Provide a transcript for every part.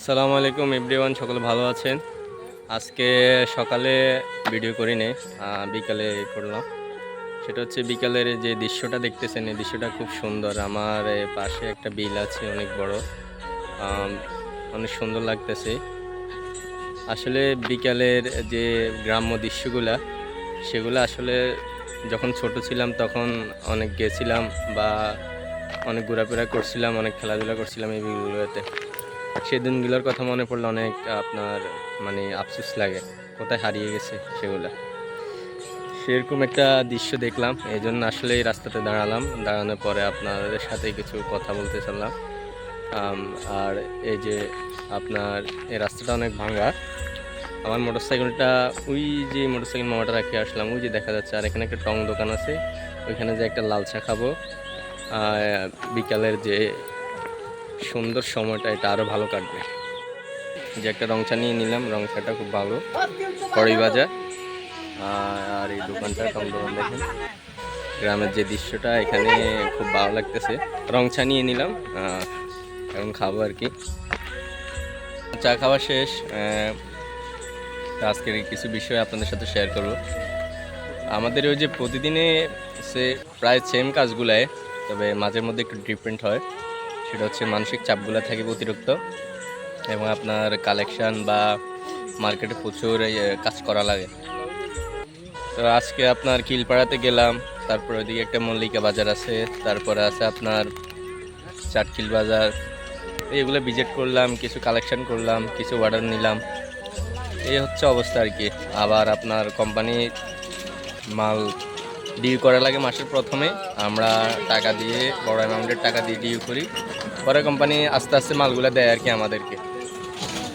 আসসালামু আলাইকুম এভরিওয়ান, সকলে ভালো আছেন। আজকে সকালে ভিডিও করি নি, বিকালে করলাম। সেটা হচ্ছে বিকালের যে দৃশ্যটা দেখতেছেন, এই দৃশ্যটা খুব সুন্দর। আমার পাশে একটা বিল আছে অনেক বড়, আম, অনেক সুন্দর লাগতেছে। আসলে বিকালের যে গ্রাম্য দৃশ্যগুলা, সেগুলো আসলে যখন ছোট ছিলাম তখন অনেক গেছিলাম, বা অনেক ঘোরাফেরা করছিলাম, অনেক খেলাধুলা করছিলাম এই বিলগুলোতে। সেই দিনগুলোর কথা মনে পড়লে অনেক আপনার মানে আফসোস লাগে, কোথায় হারিয়ে গেছে সেগুলা। সেরকম একটা দৃশ্য দেখলাম, এই জন্য আসলে এই রাস্তাতে দাঁড়ালাম। দাঁড়ানোর পরে আপনাদের সাথে কিছু কথা বলতে চাইলাম। আর এই যে আপনার এই রাস্তাটা অনেক ভাঙা। আমার মোটরসাইকেলটা, ওই যে মোটরসাইকেল মামাটা রেখে আসলাম, ওই যে দেখা যাচ্ছে। আর এখানে একটা টং দোকান আছে, ওইখানে যে একটা লাল চা খাবো। বিকালের যে সুন্দর সময়টা, এটা আরও ভালো কাটবে। যে একটা রং চা নিয়ে নিলাম, রং চাটা খুব ভালো, কড়াই ভাজা। আর এই দোকানটা টং দোকান, দেখেন গ্রামের যে দৃশ্যটা, এখানে খুব ভালো লাগতেছে। রং চা নিয়ে নিলাম, এখন খাবো আর কি। চা খাওয়া শেষ। আজকের কিছু বিষয় আপনাদের সাথে শেয়ার করব। আমাদের ওই যে প্রতিদিনে সে প্রায় সেম কাজগুলায়, তবে মাঝের মধ্যে একটু ডিফারেন্ট হয়। সেটা হচ্ছে মানসিক চাপগুলো থাকে অতিরিক্ত, এবং আপনার কালেকশন বা মার্কেটে প্রচুর কাজ করা লাগে। তো আজকে আপনার কিলপাড়াতে গেলাম, তারপর ওইদিকে একটা মল্লিকা বাজার আছে, তারপরে আছে আপনার চাটখিল বাজার। এইগুলো ভিজিট করলাম, কিছু কালেকশন করলাম, কিছু অর্ডার নিলাম। এই হচ্ছে অবস্থা আর কি। আবার আপনার কোম্পানি মাল ডিউ করা লাগে মাসের প্রথমে। আমরা টাকা দিয়ে, বড় অ্যামাউন্টের টাকা দিয়ে ডিউ করি, পরে কোম্পানি আস্তে আস্তে মালগুলো দেয় আর কি আমাদেরকে।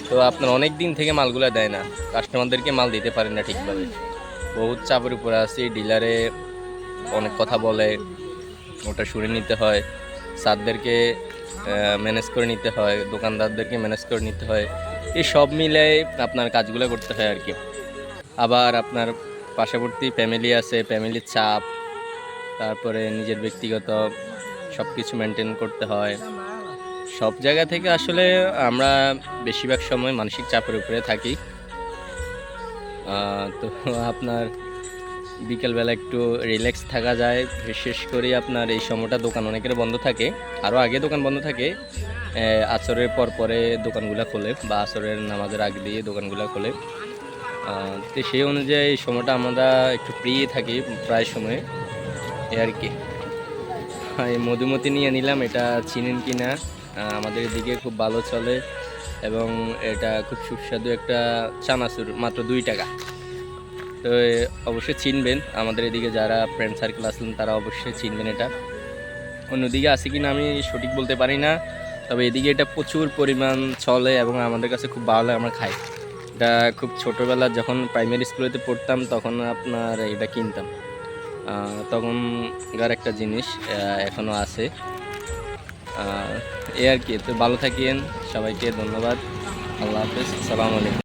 তো আপনার অনেক দিন থেকে মালগুলো দেয় না, কাস্টমারদেরকে মাল দিতে পারেন না ঠিকভাবে। বহুত চাপের উপরে আছি, ডিলারে অনেক কথা বলে, ওটা শুনে নিতে হয়। স্যারদেরকে ম্যানেজ করে নিতে হয়, দোকানদারদেরকে ম্যানেজ করে নিতে হয়। এই সব মিলে আপনার কাজগুলো করতে হয় আর কি। আবার আপনার পার্শ্ববর্তী ফ্যামিলি আছে, ফ্যামিলির চাপ, তারপরে নিজের ব্যক্তিগত সব কিছু মেনটেন করতে হয়। সব জায়গা থেকে আসলে আমরা বেশিরভাগ সময় মানসিক চাপের উপরে থাকি। তো আপনার বিকেলবেলা একটু রিল্যাক্স থাকা যায়। বিশেষ করে আপনার এই সময়টা দোকান অনেকের বন্ধ থাকে, আরও আগে দোকান বন্ধ থাকে। আসরের পর পরে দোকানগুলো খোলে, বা আসরের নামাজের আগে দিয়ে দোকানগুলো খোলে। তো সেই অনুযায়ী এই সময়টা আমরা একটু ফ্রি থাকি প্রায় সময়, এই আর কি। এই মধুমতি নিয়ে নিলাম, এটা চিনেন কি না? আমাদের এদিকে খুব ভালো চলে, এবং এটা খুব সুস্বাদু একটা চানাচুর, মাত্র 2 টাকা। তো অবশ্যই চিনবেন, আমাদের এদিকে যারা ফ্রেন্ড সার্কেল আছেন তারা অবশ্যই চিনবেন এটা। অন্যদিকে আছে কিনা আমি সঠিক বলতে পারি না, তবে এদিকে এটা প্রচুর পরিমাণ চলে এবং আমাদের কাছে খুব ভালো লাগে, আমরা খাই এটা। খুব ছোটোবেলা যখন প্রাইমারি স্কুলেতে পড়তাম তখন আপনার এটা কিনতাম, তখনকার একটা জিনিস এখনও আছে। এই আর কি। তো ভালো থাকিয়েন, সবাইকে ধন্যবাদ। আল্লাহ হাফেজ, আসসালামু আলাইকুম।